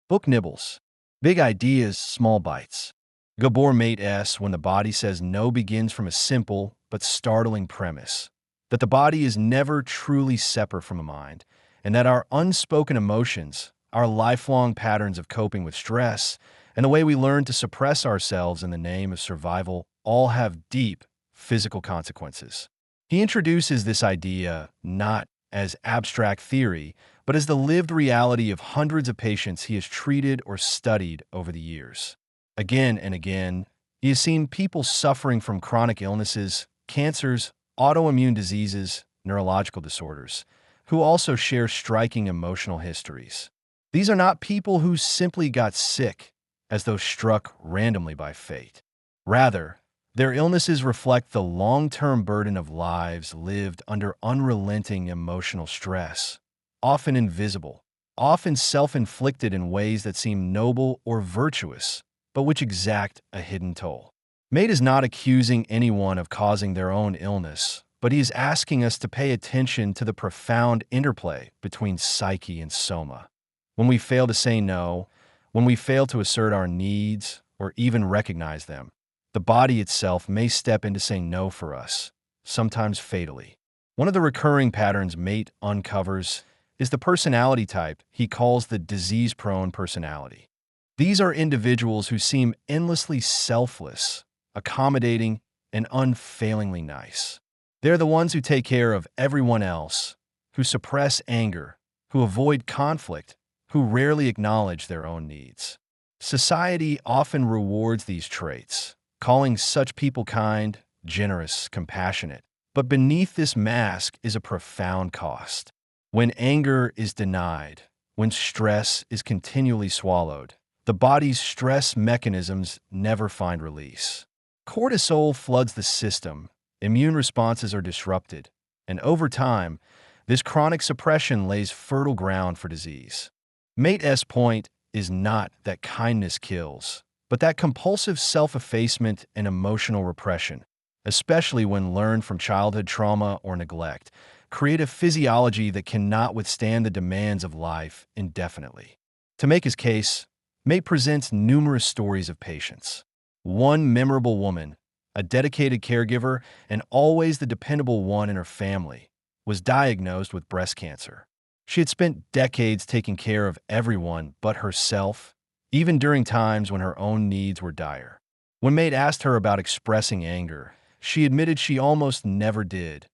Book nibbles. Big ideas, small bites. Gabor mate S when the body says no begins from a simple but startling premise that the body is never truly separate from the mind, and that our unspoken emotions, our lifelong patterns of coping with stress, and the way we learn to suppress ourselves in the name of survival all have deep physical consequences. He introduces this idea not as abstract theory, but as the lived reality of hundreds of patients he has treated or studied over the years. Again and again, he has seen people suffering from chronic illnesses, cancers, autoimmune diseases, neurological disorders, who also share striking emotional histories. These are not people who simply got sick, as though struck randomly by fate. Rather, their illnesses reflect the long-term burden of lives lived under unrelenting emotional stress, often invisible, often self-inflicted in ways that seem noble or virtuous, but which exact a hidden toll. Mate is not accusing anyone of causing their own illness, but he is asking us to pay attention to the profound interplay between psyche and soma. When we fail to say no, when we fail to assert our needs or even recognize them, the body itself may step in to say no for us, sometimes fatally. One of the recurring patterns Mate uncovers is the personality type he calls the disease-prone personality. These are individuals who seem endlessly selfless, accommodating, and unfailingly nice. They're the ones who take care of everyone else, who suppress anger, who avoid conflict, who rarely acknowledge their own needs. Society often rewards these traits, calling such people kind, generous, compassionate. But beneath this mask is a profound cost. When anger is denied, when stress is continually swallowed, the body's stress mechanisms never find release. Cortisol floods the system, immune responses are disrupted, and over time, this chronic suppression lays fertile ground for disease. Mate's point is not that kindness kills, but that compulsive self-effacement and emotional repression, especially when learned from childhood trauma or neglect, create a physiology that cannot withstand the demands of life indefinitely. To make his case, Mate presents numerous stories of patients. One memorable woman, a dedicated caregiver and always the dependable one in her family, was diagnosed with breast cancer. She had spent decades taking care of everyone but herself, even during times when her own needs were dire. When Mate asked her about expressing anger, she admitted she almost never did.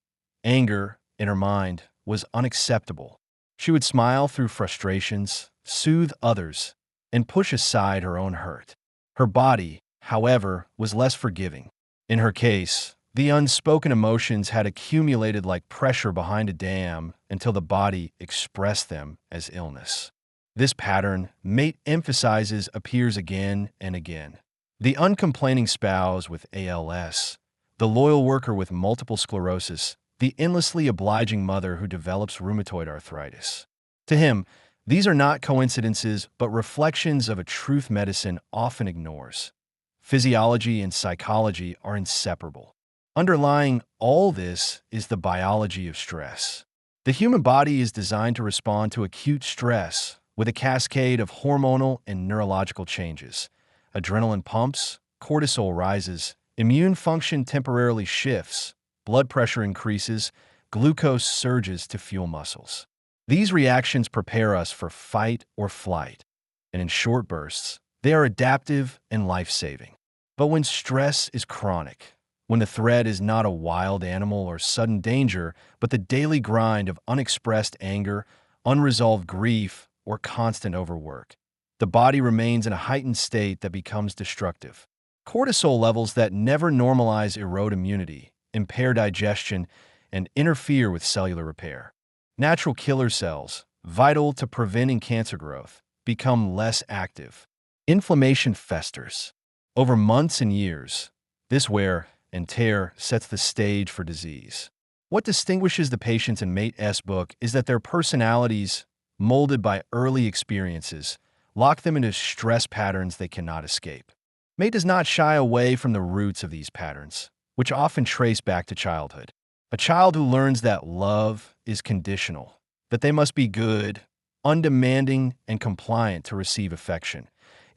Anger, in her mind, was unacceptable. She would smile through frustrations, soothe others, and push aside her own hurt. Her body, however, was less forgiving. In her case, the unspoken emotions had accumulated like pressure behind a dam until the body expressed them as illness. This pattern, Mate emphasizes, appears again and again. The uncomplaining spouse with ALS, the loyal worker with multiple sclerosis, the endlessly obliging mother who develops rheumatoid arthritis. To him, these are not coincidences, but reflections of a truth medicine often ignores. Physiology and psychology are inseparable. Underlying all this is the biology of stress. The human body is designed to respond to acute stress with a cascade of hormonal and neurological changes. Adrenaline pumps, cortisol rises, immune function temporarily shifts, blood pressure increases, glucose surges to fuel muscles. These reactions prepare us for fight or flight, and in short bursts, they are adaptive and life-saving. But when stress is chronic, when the threat is not a wild animal or sudden danger, but the daily grind of unexpressed anger, unresolved grief, or constant overwork, the body remains in a heightened state that becomes destructive. Cortisol levels that never normalize erode immunity, impair digestion, and interfere with cellular repair. Natural killer cells, vital to preventing cancer growth, become less active. Inflammation festers. Over months and years, this wear and tear sets the stage for disease. What distinguishes the patients in Mate's book is that their personalities, molded by early experiences, lock them into stress patterns they cannot escape. Mate does not shy away from the roots of these patterns, which often trace back to childhood. A child who learns that love is conditional, that they must be good, undemanding and compliant to receive affection,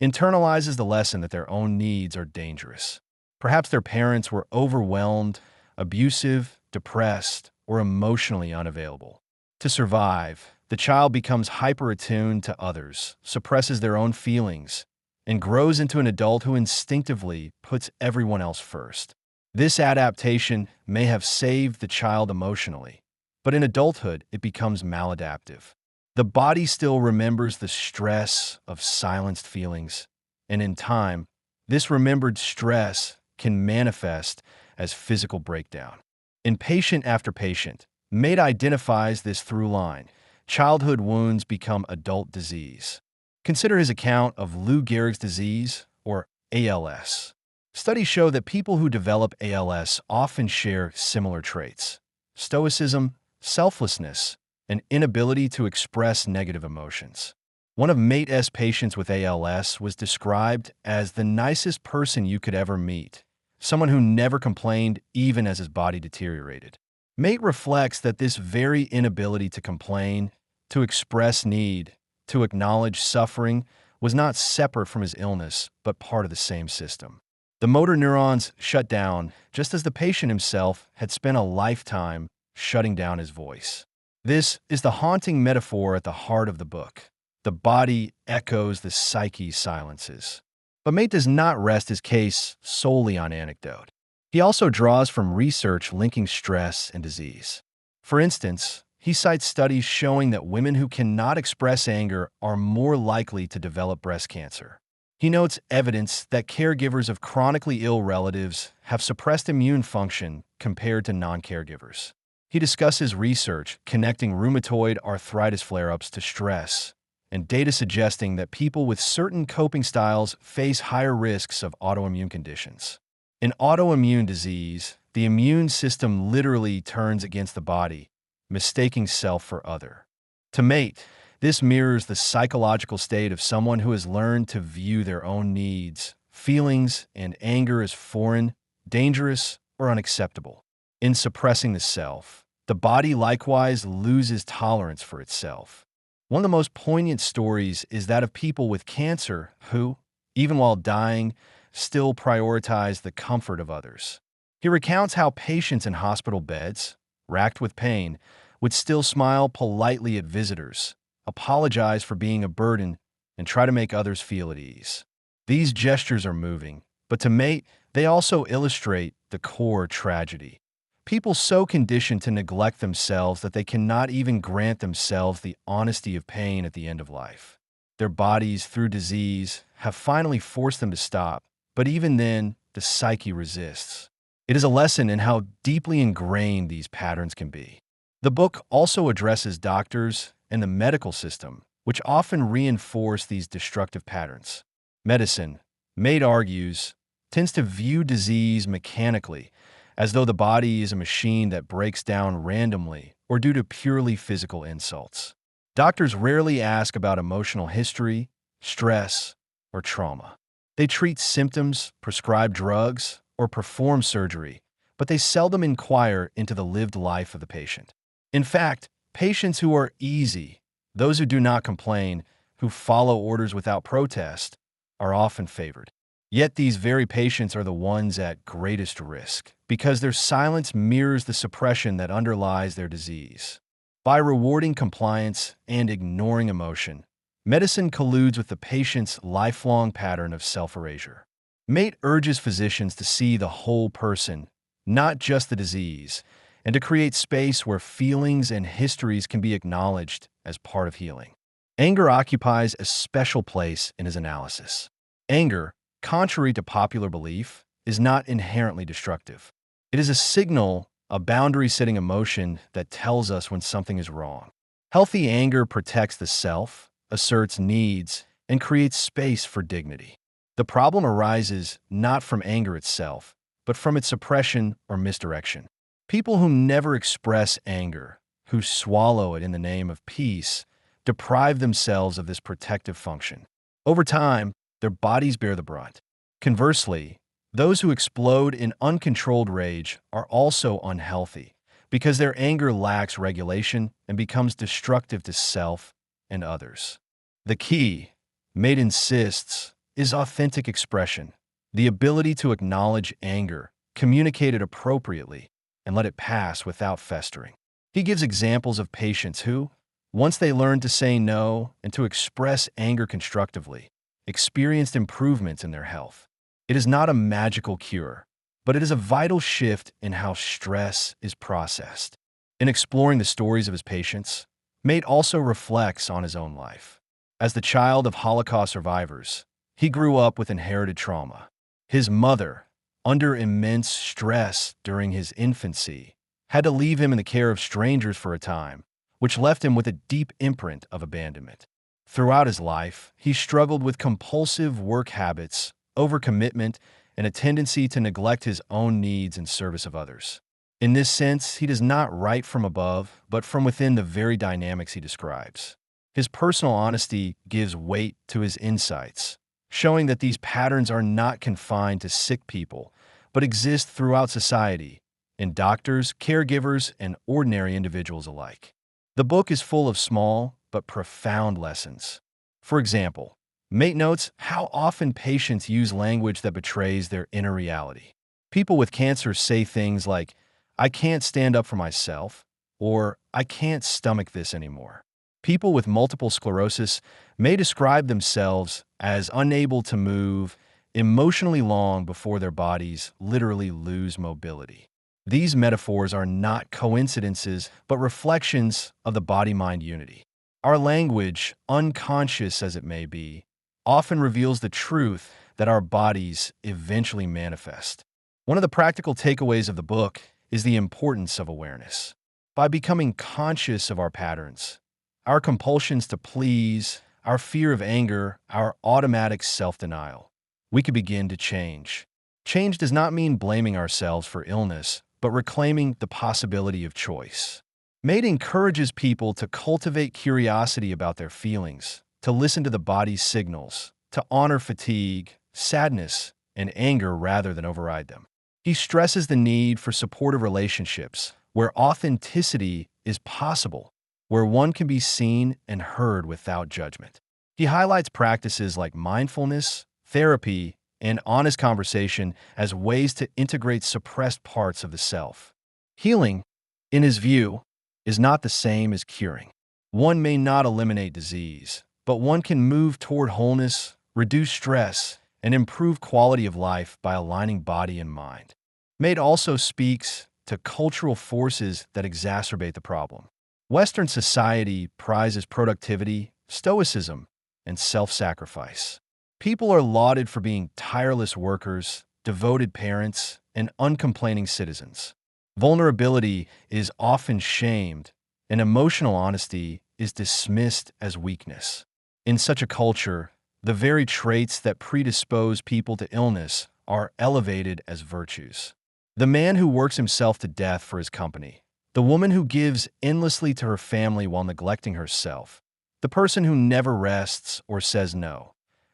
internalizes the lesson that their own needs are dangerous. Perhaps their parents were overwhelmed, abusive, depressed, or emotionally unavailable. To survive, the child becomes hyper-attuned to others, suppresses their own feelings, and grows into an adult who instinctively puts everyone else first. This adaptation may have saved the child emotionally, but in adulthood it becomes maladaptive. The body still remembers the stress of silenced feelings, and in time, this remembered stress can manifest as physical breakdown. In patient after patient, Maté identifies this through line. Childhood wounds become adult disease. Consider his account of Lou Gehrig's disease, or ALS. Studies show that people who develop ALS often share similar traits: stoicism, selflessness, and inability to express negative emotions. One of Maté's patients with ALS was described as the nicest person you could ever meet, someone who never complained even as his body deteriorated. Maté reflects that this very inability to complain, to express need, to acknowledge suffering, was not separate from his illness, but part of the same system. The motor neurons shut down, just as the patient himself had spent a lifetime shutting down his voice. This is the haunting metaphor at the heart of the book. The body echoes the psyche's silences. But Maté does not rest his case solely on anecdote. He also draws from research linking stress and disease. For instance, he cites studies showing that women who cannot express anger are more likely to develop breast cancer. He notes evidence that caregivers of chronically ill relatives have suppressed immune function compared to non-caregivers. He discusses research connecting rheumatoid arthritis flare-ups to stress, and data suggesting that people with certain coping styles face higher risks of autoimmune conditions. In autoimmune disease, the immune system literally turns against the body, mistaking self for other. To Maté, this mirrors the psychological state of someone who has learned to view their own needs, feelings, and anger as foreign, dangerous, or unacceptable. In suppressing the self, the body likewise loses tolerance for itself. One of the most poignant stories is that of people with cancer who, even while dying, still prioritize the comfort of others. He recounts how patients in hospital beds, racked with pain, would still smile politely at visitors, apologize for being a burden, and try to make others feel at ease. These gestures are moving, but to Maté, they also illustrate the core tragedy. People so conditioned to neglect themselves that they cannot even grant themselves the honesty of pain at the end of life. Their bodies, through disease, have finally forced them to stop, but even then, the psyche resists. It is a lesson in how deeply ingrained these patterns can be. The book also addresses doctors and the medical system, which often reinforce these destructive patterns. Medicine, Maté argues, tends to view disease mechanically, as though the body is a machine that breaks down randomly or due to purely physical insults. Doctors rarely ask about emotional history, stress, or trauma. They treat symptoms, prescribe drugs, or perform surgery, but they seldom inquire into the lived life of the patient. In fact, patients who are easy, those who do not complain, who follow orders without protest, are often favored. Yet these very patients are the ones at greatest risk, because their silence mirrors the suppression that underlies their disease. By rewarding compliance and ignoring emotion, medicine colludes with the patient's lifelong pattern of self-erasure. Maté urges physicians to see the whole person, not just the disease, and to create space where feelings and histories can be acknowledged as part of healing. Anger occupies a special place in his analysis. Anger, contrary to popular belief, is not inherently destructive. It is a signal, a boundary-setting emotion that tells us when something is wrong. Healthy anger protects the self, asserts needs, and creates space for dignity. The problem arises not from anger itself, but from its suppression or misdirection. People who never express anger, who swallow it in the name of peace, deprive themselves of this protective function. Over time, their bodies bear the brunt. Conversely, those who explode in uncontrolled rage are also unhealthy because their anger lacks regulation and becomes destructive to self and others. The key, Mate insists, is authentic expression, the ability to acknowledge anger, communicate it appropriately, and let it pass without festering. He gives examples of patients who, once they learned to say no and to express anger constructively, experienced improvements in their health. It is not a magical cure, but it is a vital shift in how stress is processed. In exploring the stories of his patients, Mate also reflects on his own life. As the child of Holocaust survivors, he grew up with inherited trauma. His mother, under immense stress during his infancy, had to leave him in the care of strangers for a time, which left him with a deep imprint of abandonment. Throughout his life, he struggled with compulsive work habits, overcommitment, and a tendency to neglect his own needs in service of others. In this sense, he does not write from above, but from within the very dynamics he describes. His personal honesty gives weight to his insights, showing that these patterns are not confined to sick people, but exist throughout society, in doctors, caregivers, and ordinary individuals alike. The book is full of small but profound lessons. For example, Mate notes how often patients use language that betrays their inner reality. People with cancer say things like, "I can't stand up for myself," or "I can't stomach this anymore." People with multiple sclerosis may describe themselves as unable to move emotionally long before their bodies literally lose mobility. These metaphors are not coincidences, but reflections of the body-mind unity. Our language, unconscious as it may be, often reveals the truth that our bodies eventually manifest. One of the practical takeaways of the book is the importance of awareness. By becoming conscious of our patterns, our compulsions to please, our fear of anger, our automatic self-denial, we can begin to change. Change does not mean blaming ourselves for illness, but reclaiming the possibility of choice. Mate encourages people to cultivate curiosity about their feelings, to listen to the body's signals, to honor fatigue, sadness, and anger rather than override them. He stresses the need for supportive relationships, where authenticity is possible, where one can be seen and heard without judgment. He highlights practices like mindfulness, therapy, and honest conversation as ways to integrate suppressed parts of the self. Healing, in his view, is not the same as curing. One may not eliminate disease, but one can move toward wholeness, reduce stress, and improve quality of life by aligning body and mind. Mate also speaks to cultural forces that exacerbate the problem. Western society prizes productivity, stoicism, and self-sacrifice. People are lauded for being tireless workers, devoted parents, and uncomplaining citizens. Vulnerability is often shamed, and emotional honesty is dismissed as weakness. In such a culture, the very traits that predispose people to illness are elevated as virtues. The man who works himself to death for his company, the woman who gives endlessly to her family while neglecting herself, the person who never rests or says no.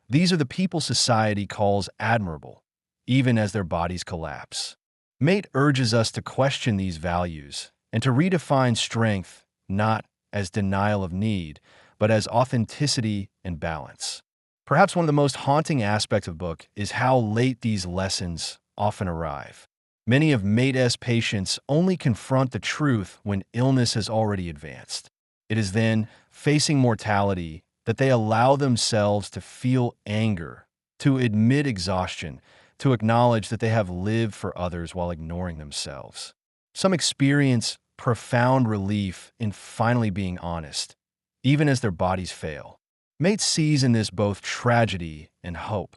These are the people society calls admirable, even as their bodies collapse. Mate urges us to question these values and to redefine strength not as denial of need, but as authenticity and balance. Perhaps one of the most haunting aspects of the book is how late these lessons often arrive. Many of Mate's patients only confront the truth when illness has already advanced. It is then, facing mortality, that they allow themselves to feel anger, to admit exhaustion, to acknowledge that they have lived for others while ignoring themselves. Some experience profound relief in finally being honest, even as their bodies fail. Mate sees in this both tragedy and hope.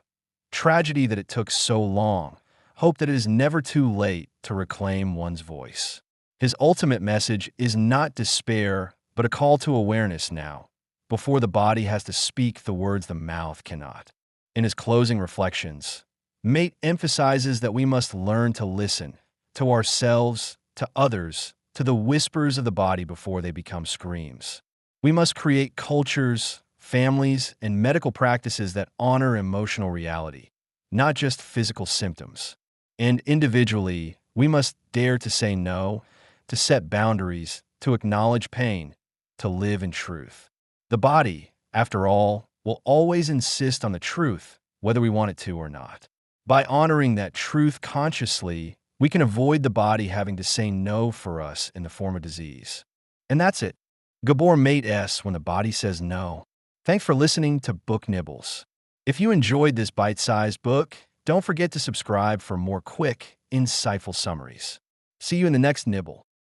Tragedy that it took so long, hope that it is never too late to reclaim one's voice. His ultimate message is not despair, but a call to awareness now, before the body has to speak the words the mouth cannot. In his closing reflections, Mate emphasizes that we must learn to listen to ourselves, to others, to the whispers of the body before they become screams. We must create cultures, families, and medical practices that honor emotional reality, not just physical symptoms. And individually, we must dare to say no, to set boundaries, to acknowledge pain, to live in truth. The body, after all, will always insist on the truth, whether we want it to or not. By honoring that truth consciously, we can avoid the body having to say no for us in the form of disease. And that's it. Gabor mate S when the body says no. Thanks for listening to Book Nibbles. If you enjoyed this bite-sized book, don't forget to subscribe for more quick, insightful summaries. See you in the next nibble.